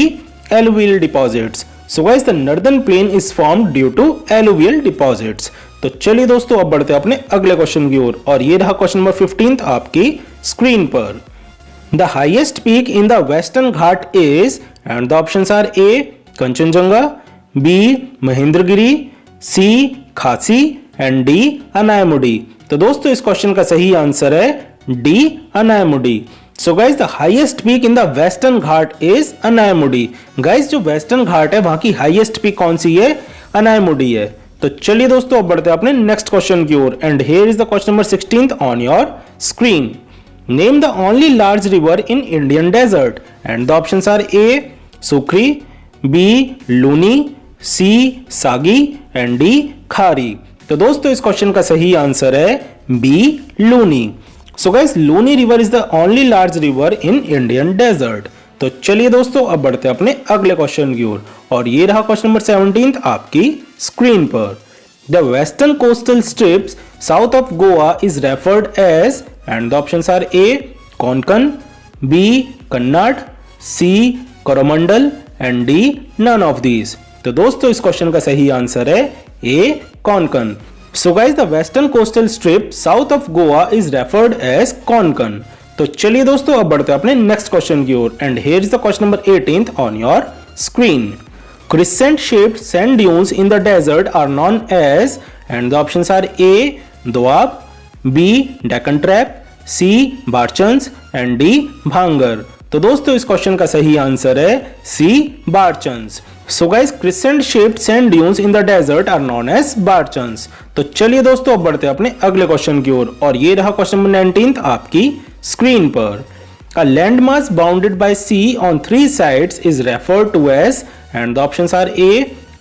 Alluvial deposits. So guys, the northern plain is formed due to alluvial deposits. तो चलिए दोस्तों अब बढ़ते हैं अपने अगले क्वेश्चन की ओर और ये रहा क्वेश्चन नंबर 15 आपकी स्क्रीन पर। The highest peak in the Western Ghat is and the options are A. Kanchenjunga, B. Mahendragiri, C. Khasi and D. Anayamudi. तो दोस्तों इस क्वेश्चन का सही आंसर है D. Anayamudi. So guys, the highest peak in the Western Ghat is Anayamudi. Guys, जो Western Ghat है वहां की highest peak कौन सी है? Anayamudi है। तो चलिए दोस्तों अब बढ़ते हैं अपने नेक्स्ट क्वेश्चन की ओर and here is the question number 16 on your screen. Name the only large river in Indian desert and the options are A. Sukri, B. Luni, C. Sagi and D. Khari. तो दोस्तों इस question का सही answer है B. Luni. So guys, Luni river is the only large river in Indian desert. तो चलिए दोस्तों अब बढ़ते हैं अपने अगले क्वेश्चन की ओर और ये रहा क्वेश्चन नंबर 17 आपकी स्क्रीन पर। The western coastal strips south of Goa is referred as and the options are A. Konkan, B. Kannad, C. Coromandel and D. None of these. तो दोस्तों इस क्वेश्चन का सही आंसर है A. Konkan. So guys, the western coastal strip south of Goa is referred as Konkan. तो चलिए दोस्तों अब बढ़ते हैं अपने नेक्स्ट क्वेश्चन की ओर and here is the question number 18 on your screen. Crescent shaped sand dunes in the desert are known as and the options are A. Doab, B. Deccan Trap, C. Barchans and D. Bhangar. तो दोस्तों इस question का सही answer है C. Barchans. So guys, crescent shaped sand dunes in the desert are known as Barchans. तो चलिए दोस्तों अब बढ़ते हैं अपने अगले क्वेश्चन की ओर और ये रहा क्वेश्चन नंबर 19 आपकी स्क्रीन पर। A landmass bounded by sea on three sides is referred to as and the options are A.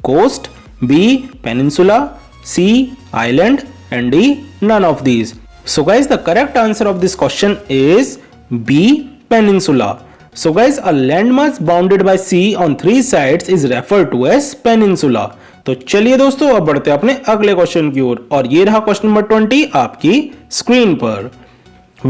Coast, B. Peninsula, C. Island and D. None of these. So guys, the correct answer of this question is B. Peninsula. So guys, a landmass bounded by sea on three sides is referred to as peninsula. तो चलिए दोस्तों अब बढ़ते हैं अपने अगले question की ओर और ये रहा क्वेश्चन नंबर 20 आपकी स्क्रीन पर।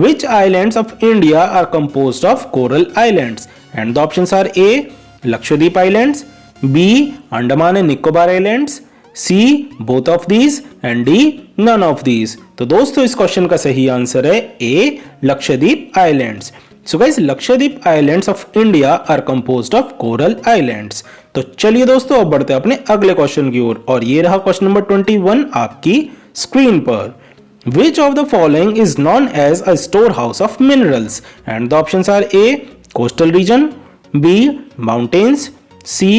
Which islands of India are composed of coral islands? And the options are A. Lakshadweep Islands, B. Andaman and Nicobar Islands, C. Both of these and D. None of these. तो दोस्तों इस question का सही answer है A. Lakshadweep islands. So guys Lakshadweep islands of India are composed of coral islands. तो चलिए दोस्तों अब बढ़ते हैं अपने अगले क्वेश्चन की ओर और ये रहा क्वेश्चन नंबर 21 आपकी स्क्रीन पर। Which of the following is known as a storehouse of minerals? And the options are A. Coastal region, B. Mountains, C.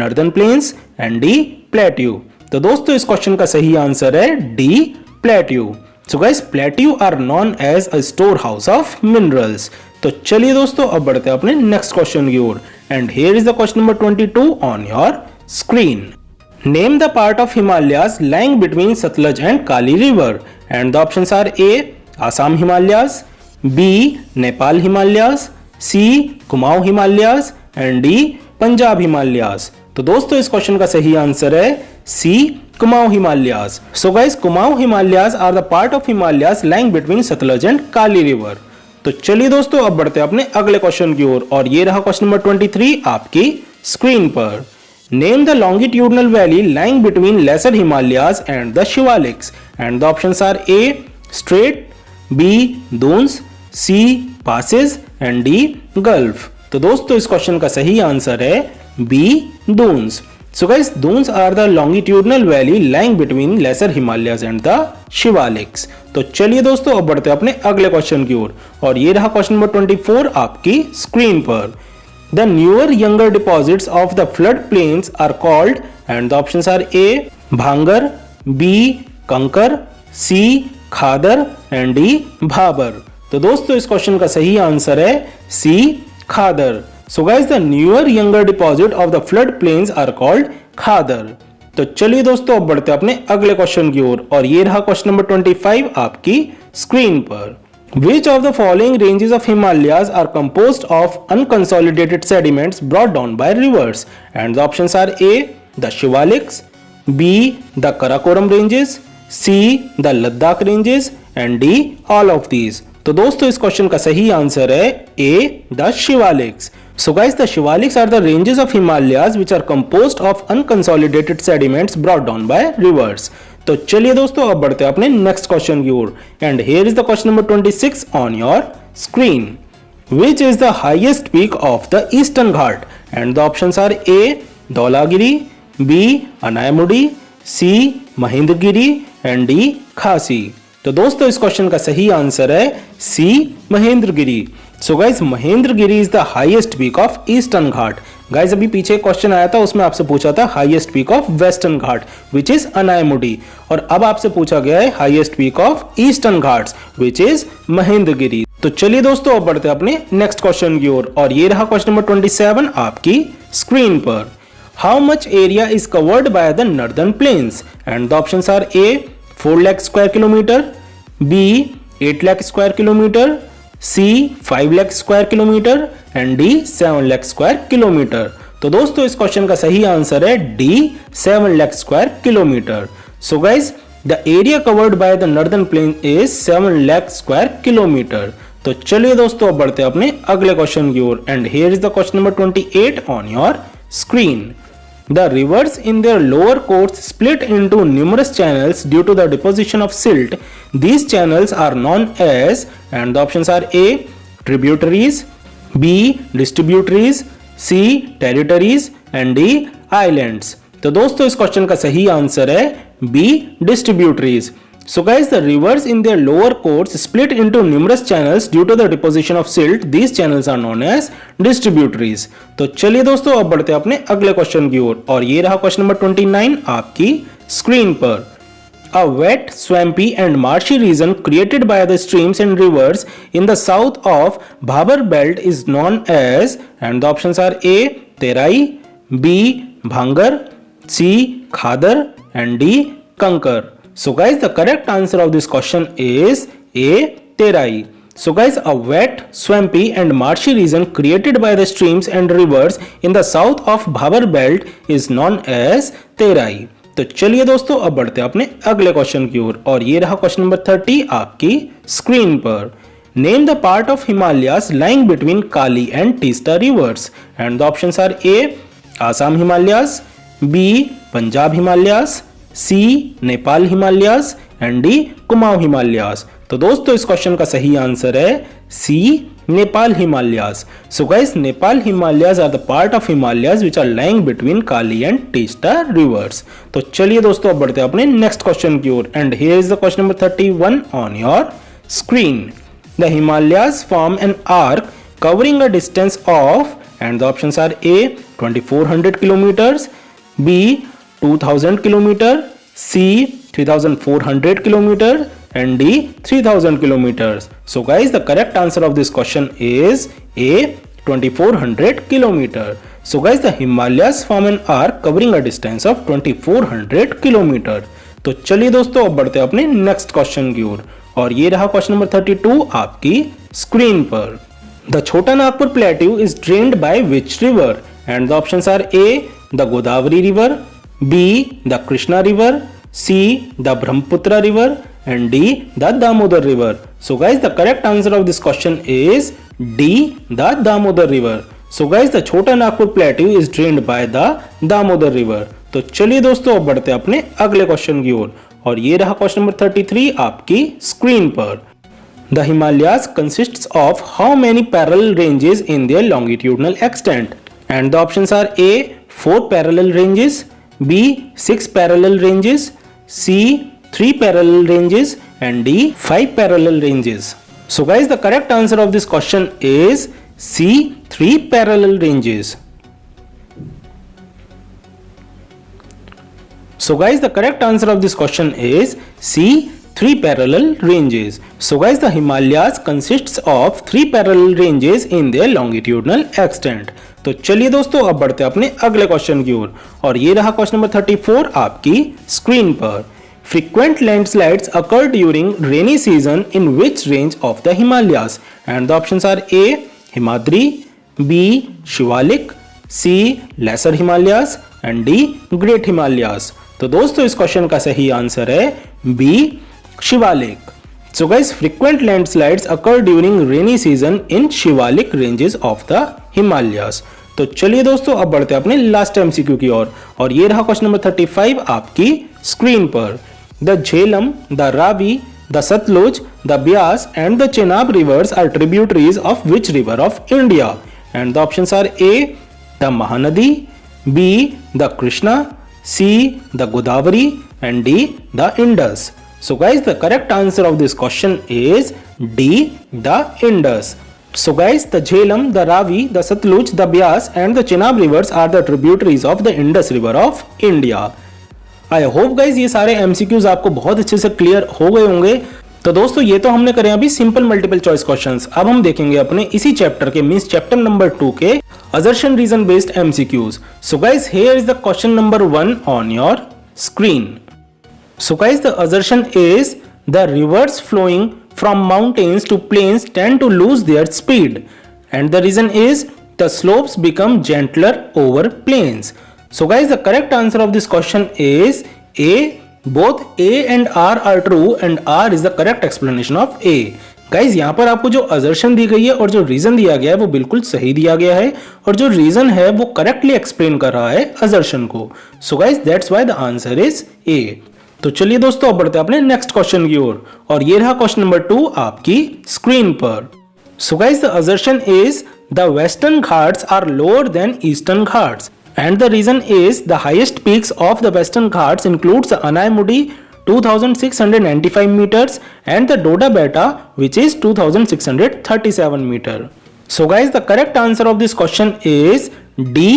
Northern plains and D. Plateau। तो दोस्तों इस क्वेश्चन का सही आंसर है D. Plateau। So guys plateau are known as a storehouse of minerals। तो चलिए दोस्तों अब बढ़ते हैं अपने नेक्स्ट क्वेश्चन की ओर and here is the question number 22 on your screen. Name the part of Himalayas lying between Satluj and Kali River and the options are A. Assam Himalayas, B. Nepal Himalayas, C. Kumaon Himalayas and D. Punjab Himalayas। तो दोस्तों इस question का सही answer है C. Kumaon Himalayas। So guys Kumaon Himalayas are the part of Himalayas lying between Satluj and Kali River। तो चलिए दोस्तों अब बढ़ते हैं अपने अगले क्वेश्चन की ओर और ये रहा क्वेश्चन नंबर 23 आपकी स्क्रीन पर। Name the longitudinal valley lying between Lesser Himalayas and the Shivaliks and the options are A. Strait, B. Dunes, C. Passes and D. Gulf। तो दोस्तों इस क्वेश्चन का सही आंसर है B. Dunes। So guys dunes are the longitudinal valley lying between Lesser Himalayas and the Shivaliks। तो चलिए दोस्तों अब बढ़ते हैं अपने अगले क्वेश्चन की ओर और ये रहा क्वेश्चन नंबर 24 आपकी स्क्रीन पर। The newer younger deposits of the flood plains are called and the options are A. Bhangar, B. Kankar, C. Khadar and D. Bhabar। तो दोस्तों इस क्वेश्चन का सही आंसर है C. Khadar। So guys the newer younger deposit of the flood plains are called Khadar। तो चलिए दोस्तों अब बढ़ते हैं अपने अगले क्वेश्चन की ओर और ये रहा क्वेश्चन नंबर 25 आपकी स्क्रीन पर। Which of the following ranges of Himalayas are composed of unconsolidated sediments brought down by rivers? And the options are A. The Shivaliks, B. The Karakoram ranges, C. The Ladakh ranges and D. All of these। तो दोस्तों इस question का सही answer है A. The Shivaliks। So guys the Shivaliks are the ranges of Himalayas which are composed of unconsolidated sediments brought down by rivers। तो चलिए दोस्तों अब बढ़ते हैं अपने नेक्स्ट क्वेश्चन की ओर and here is the question number 26 on your screen. Which is the highest peak of the Eastern Ghat and the options are A. Dhaulagiri, B. Anamudi, C. Mahendragiri and D. Khasi. तो दोस्तों इस क्वेश्चन का सही आंसर है C. Mahendragiri. So guys Mahendragiri is the highest peak of Eastern Ghat. Guys अभी पीछे question आया था उसमें आपसे पूछा था highest peak of western Ghat which is Anamudi और अब आपसे पूछा गया है highest peak of eastern Ghats which is Mahendragiri. तो चलिए दोस्तों अब बढ़ते हैं अपने नेक्स्ट क्वेश्चन की ओर और ये रहा क्वेश्चन नंबर 27 आपकी स्क्रीन पर। How much area is covered by the northern plains and the options are A. 4 lakh square kilometre, B. 8 lakh square kilometre, C 5 lakh square kilometre and D 7 lakh square kilometre. तो दोस्तों इस question का सही आंसर है D 7 lakh square kilometre. So guys the area covered by the northern plain is 7 lakh square kilometre. तो चलिए दोस्तों अब बढ़ते हैं अपने अगले क्वेश्चन की ओर and here is the question number 28 on your screen. The rivers in their lower course split into numerous channels due to the deposition of silt. These channels are known as and the options are A. Tributaries, B. Distributaries, C. Territories and D. Islands। तो दोस्तों इस question का सही answer है B. Distributaries। So guys the rivers in their lower course split into numerous channels due to the deposition of silt. These channels are known as distributaries। तो चलिए दोस्तों अब बढ़ते हैं अपने अगले क्वेश्चन की ओर और ये रहा क्वेश्चन नंबर 29 आपकी स्क्रीन पर। A wet, swampy and marshy region created by the streams and rivers in the south of Bhabar belt is known as and the options are A. Terai, B. Bhangar, C. Khadar and D. Kankar। So guys the correct answer of this question is A. Terai। So guys a wet, swampy and marshy region created by the streams and rivers in the south of Bhabar belt is known as Terai। तो चलिए दोस्तों अब बढ़ते हैं अपने अगले question की ओर और ये रहा क्वेश्चन नंबर 30 आपकी स्क्रीन पर। Name the part of Himalayas lying between Kali and Teesta rivers and the options are A. Assam Himalayas, B. Punjab Himalayas, C. Nepal Himalayas and D. Kumaon Himalayas. तो दोस्तों इस क्वेश्चन का सही आंसर है सी. Nepal Himalayas? So guys, Nepal Himalayas are the part of Himalayas which are lying between Kali and Teesta rivers. तो चलिए दोस्तों अब बढ़ते हैं अपने नेक्स्ट क्वेश्चन की ओर and here is the question number 31 on your screen. The Himalayas form an arc covering a distance of, and the options are A 2400 kilometers, B 2000 kilometer, C 3400 kilometer and D 3000 kilometers. So guys, the correct answer of this question is A 2400 kilometer. So guys, the Himalayas form an arc covering a distance of 2400 kilometer. तो चलिए दोस्तों अब बढ़ते हैं अपने next question की ओर और ये रहा क्वेश्चन नंबर 32 आपकी स्क्रीन पर. The Chota Nagpur plateau is drained by which river? And the options are A the Godavari river, B the Krishna river, C the Brahmaputra river and D the Damodar river. So guys, the correct answer of this question is D the Damodar river. So guys, the Chota Nagpur plateau is drained by the Damodar river. तो चलिए दोस्तों अब बढ़ते हैं अपने अगले question की ओर और ये रहा क्वेश्चन नंबर 33 आपकी स्क्रीन पर. The Himalayas consists of how many parallel ranges in their longitudinal extent? And the options are A 4 parallel ranges, B 6 parallel ranges, C 3 parallel ranges and D 5 parallel ranges. So guys, the correct answer of this question is C 3 parallel ranges. So guys, the correct answer of this question is C 3 parallel ranges. So guys, the Himalayas consists of 3 parallel ranges in their longitudinal extent. तो चलिए दोस्तों अब बढ़ते हैं अपने अगले question की ओर और ये रहा क्वेश्चन नंबर 34 आपकी स्क्रीन पर. Frequent landslides occur during rainy season in which range of the Himalayas? And the options are A Himadri, B Shivalik, C Lesser Himalayas and D Great Himalayas. तो दोस्तों इस question का सही answer है B Shivalik. So guys, frequent landslides occur during rainy season in Shivalik ranges of the Himalayas. तो चलिए दोस्तों अब बढ़ते हैं अपने लास्ट एमसीक्यू की ओर और ये रहा क्वेश्चन नंबर 35 आपकी स्क्रीन पर. The Jhelum, the Ravi, the Satluj, the Beas and the Chenab rivers are tributaries of which river of India? And the options are A the Mahanadi, B the Krishna, C the Godavari and D the Indus. So guys, the correct answer of this question is D the Indus. So guys, the Jhelum, the Ravi, the Satluj, the Beas and the Chenab rivers are the tributaries of the Indus river of India. I hope guys ये सारे MCQs आपको बहुत अच्छे से clear हो गए होंगे. तो दोस्तों ये तो हमने करे अभी सिंपल मल्टीपल चॉइस क्वेश्चंस. अब हम देखेंगे अपने इसी चैप्टर के मींस चैप्टर नंबर 2 के assertion reason based MCQs. So guys here is the question number 1 on your screen. So guys the assertion is the rivers flowing from mountains to plains tend to lose their speed and the reason is the slopes become gentler over plains. So guys, the correct answer of this question is A. Both A and R are true and R is the correct explanation of A. Guys, यहाँ पर आपको जो assertion दी गई है और जो reason दिया गया है वो बिल्कुल सही दिया गया है और जो reason है वो correctly explain कर रहा है assertion को. So guys, that's why the answer is A. तो चलिए दोस्तों अब बढ़ते हैं अपने next question की ओर और ये रहा question number 2 आपकी screen पर. So guys, the assertion is the Western Ghats are lower than Eastern Ghats. And the reason is the highest peaks of the Western Ghats includes the Anaimudi 2695 meters and the Doda Beta which is 2637 meter. So guys, the correct answer of this question is D.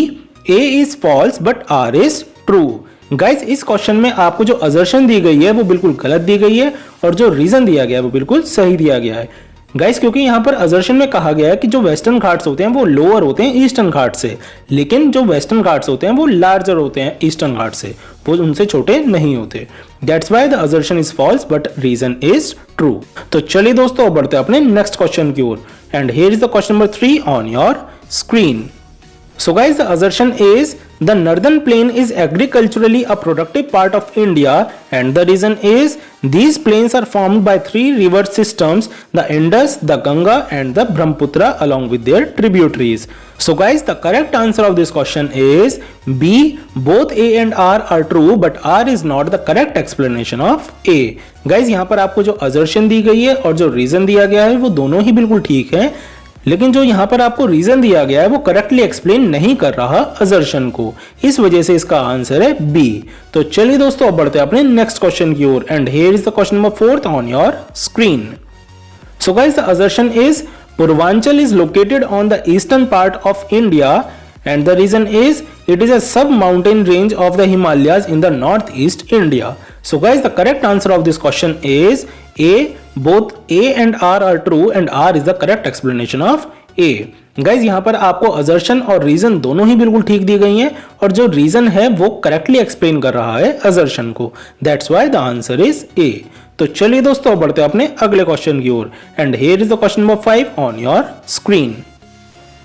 A is false but R is true. Guys, इस question में आपको जो assertion दी गई है वो बिल्कुल गलत दी गई है और जो रीजन दिया गया है वो बिल्कुल सही दिया गया है. गाइस, क्योंकि यहाँ पर असर्शन में कहा गया है कि जो वेस्टर्न घाट्स होते हैं वो लोअर होते हैं ईस्टर्न घाट से, लेकिन जो वेस्टर्न घाट्स होते हैं वो लार्जर होते हैं ईस्टर्न घाट से, वो उनसे छोटे नहीं होते. That's why the assertion is false but reason is true. तो चलिए दोस्तों अब बढ़ते हैं अपने नेक्स्ट क्वेश्चन की ओर and here is the question number 3 on your screen. So guys, the assertion is the northern plain is agriculturally a productive part of India and the reason is these plains are formed by 3 river systems, the Indus, the Ganga and the Brahmaputra along with their tributaries. So guys, the correct answer of this question is B. Both A and R are true but R is not the correct explanation of A. Guys, यहाँ पर आपको जो assertion दी गई है और जो reason दिया गया है वो दोनों ही बिल्कुल ठीक है, लेकिन जो यहाँ पर आपको रीजन दिया गया है वो करेक्टली एक्सप्लेन नहीं कर रहा असर्शन को, इस वजह से इसका आंसर है बी। तो चलिए दोस्तों अब बढ़ते हैं अपने नेक्स्ट क्वेश्चन की ओर and here is the question number 4 on your screen. So guys the assertion is Purvanchal is located on the eastern part of India and the reason is it is a sub mountain range of the Himalayas in the northeast India. So guys, the correct answer of this question is A. Both A and R are true and R is the correct explanation of A. Guys यहाँ पर आपको assertion और reason दोनों ही बिल्कुल ठीक दी गई हैं और जो रीजन है वो करेक्टली एक्सप्लेन कर रहा है असर्शन को, that's why the answer is A. तो चलिए दोस्तों बढ़ते हैं अपने अगले क्वेश्चन की ओर and here is the question number 5 on your screen.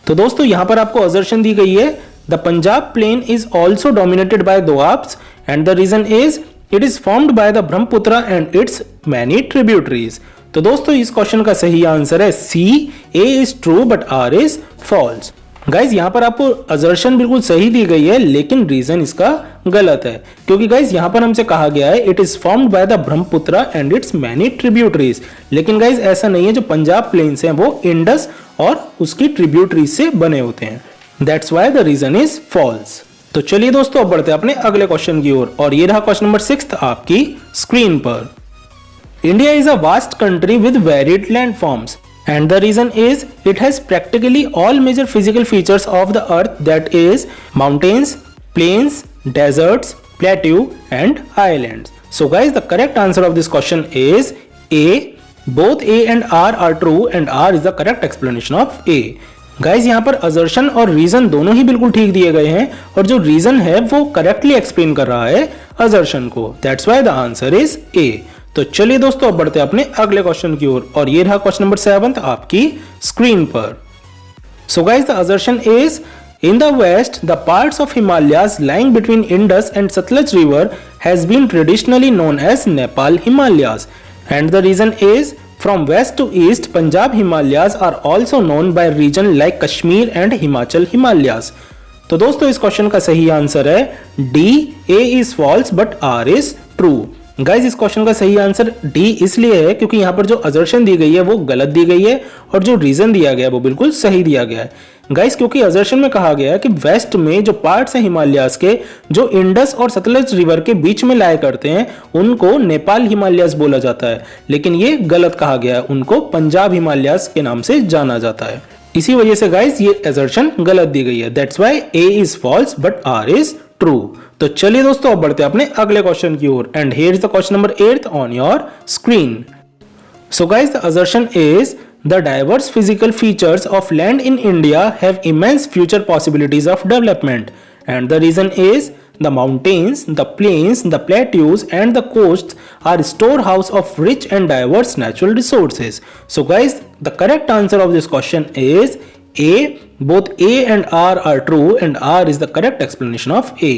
तो दोस्तों यहां पर आपको असर्शन दी गई है the Punjab plain is also dominated by doabs and the reason is it is formed by the Brahmaputra and its many tributaries. तो दोस्तों इस क्वेश्चन का सही आंसर है सी, ए is true but R is false. Guys यहाँ पर आपको असर्शन बिल्कुल सही दी गई है लेकिन रीजन इसका गलत है, क्योंकि गाइज यहाँ पर हमसे कहा गया है it is formed by the Brahmaputra and its many tributaries, लेकिन गाइज ऐसा नहीं है, जो पंजाब प्लेन्स हैं वो इंडस और उसकी ट्रिब्यूटरीज से बने होते हैं, that's why the reason is false. तो चलिए दोस्तों अब बढ़ते हैं अपने अगले क्वेश्चन की ओर और ये रहा क्वेश्चन नंबर 6 आपकी स्क्रीन पर। India is a vast country with varied landforms and the reason is it has practically all major physical features of the earth, that is mountains, plains, deserts, plateau and islands. So guys, the correct answer of this question is A. Both A and R are true and R is the correct explanation of A. Guys यहाँ पर assertion और reason दोनों ही बिल्कुल ठीक दिए गए हैं और जो रीजन है वो करेक्टली एक्सप्लेन कर रहा है असर्शन को, that's why the answer is A. तो चलिए दोस्तों अब बढ़ते हैं अपने अगले क्वेश्चन की ओर और ये रहा क्वेश्चन नंबर 7 आपकी स्क्रीन पर। So guys the assertion is in the west the parts of Himalayas lying between Indus and Sutlej river has been traditionally known as Nepal Himalayas and the reason is from west to east Punjab Himalayas are also known by region like Kashmir and Himachal Himalayas. तो दोस्तों इस question का सही answer है D, A is false but R is true. Guys इस question का सही answer D इसलिए है क्योंकि यहाँ पर जो असर्शन दी गई है वो गलत दी गई है और जो रीजन दिया गया है वो बिल्कुल सही दिया गया है। गाइज क्योंकि असर्शन में कहा गया है कि वेस्ट में जो पार्ट्स हैं हिमालयाज के जो इंडस और सतलज रिवर के बीच में लाया करते हैं उनको नेपाल हिमालयाज बोला जाता है, लेकिन ये गलत कहा गया है, उनको पंजाब हिमालयाज के नाम से जाना जाता है। इसी वजह से गाइज ये असर्शन गलत दी गई है, that's why A is false but R is true. तो चलिए दोस्तों अब बढ़ते हैं अपने अगले क्वेश्चन की ओर and here is the question number 8 on your screen. So guys the assertion is the diverse physical features of land in India have immense future possibilities of development and the reason is the mountains, the plains, the plateaus and the coasts are storehouse of rich and diverse natural resources. So guys, the correct answer of this question is A. Both A and R are true and R is the correct explanation of A.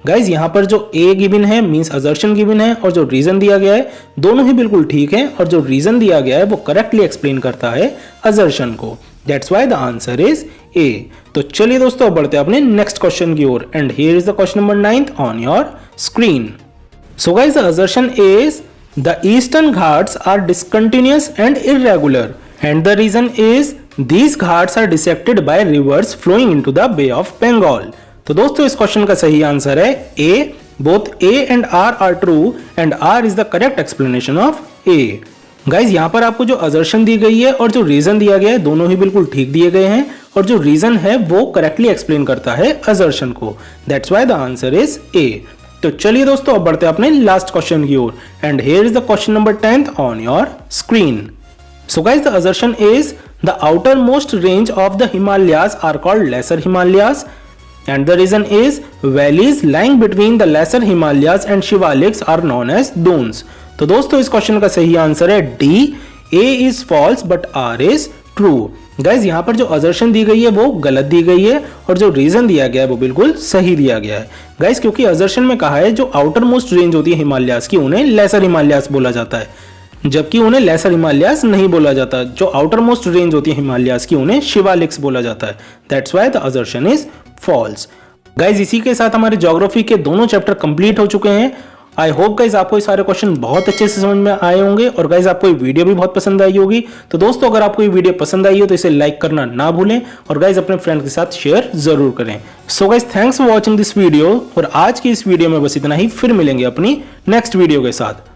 Guys यहाँ पर जो A given है means assertion given है और जो reason दिया गया है दोनों ही बिल्कुल ठीक है और जो रीजन दिया गया है वो करेक्टली एक्सप्लेन करता है असर्शन को, that's why the answer is A. तो चलिए दोस्तों बढ़ते हैं अपने नेक्स्ट क्वेश्चन की ओर and here is the question number 9 on your screen. So guys the assertion is the Eastern Ghats are discontinuous and irregular and the reason is these ghats are dissected by rivers flowing into the Bay of Bengal. तो दोस्तों इस question का सही answer है A, both A and are R true and R is the correct explanation of A. Guys यहाँ पर आपको जो असर्शन दी गई है और जो रीजन दिया गया है दोनों ही बिल्कुल ठीक दिए गए हैं और जो रीजन है वो करेक्टली एक्सप्लेन करता है असर्शन को, that's why the answer is A. तो चलिए दोस्तों अब बढ़ते हैं अपने लास्ट क्वेश्चन की ओर and here is the question number 10 on your screen. So guys the assertion is the outermost range of the Himalayas are called Lesser Himalayas and the reason is valleys lying between the Lesser Himalayas and Shivaliks are known as dunes। तो दोस्तों इस question का सही answer है D, A is false but R is true. Guys यहाँ पर जो assertion दी गई है वो गलत दी गई है और जो रीजन दिया गया है वो बिल्कुल सही दिया गया है। गाइज क्योंकि असर्शन में कहा है जो आउटर मोस्ट रेंज होती है हिमालयास की उन्हें लेसर हिमालयास बोला जाता है, जबकि उन्हें लेसर हिमालयास नहीं बोला जाता। जो आउटर मोस्ट रेंज होती है हिमालयास की उन्हें शिवालिक्स बोला जाता है, that's why the assertion is false. Guys इसी के साथ हमारे ज्योग्राफी के दोनों चैप्टर कंप्लीट हो चुके हैं आई होप गाइज आपको ये सारे क्वेश्चन बहुत अच्छे से समझ में आए होंगे और गाइज आपको ये वीडियो भी बहुत पसंद आई होगी। तो दोस्तों अगर आपको ये वीडियो पसंद आई हो तो इसे लाइक करना ना भूलें और गाइज अपने फ्रेंड के साथ शेयर जरूर करें। So guys thanks for watching this video और आज की इस वीडियो में बस इतना ही, फिर मिलेंगे अपनी नेक्स्ट वीडियो के साथ।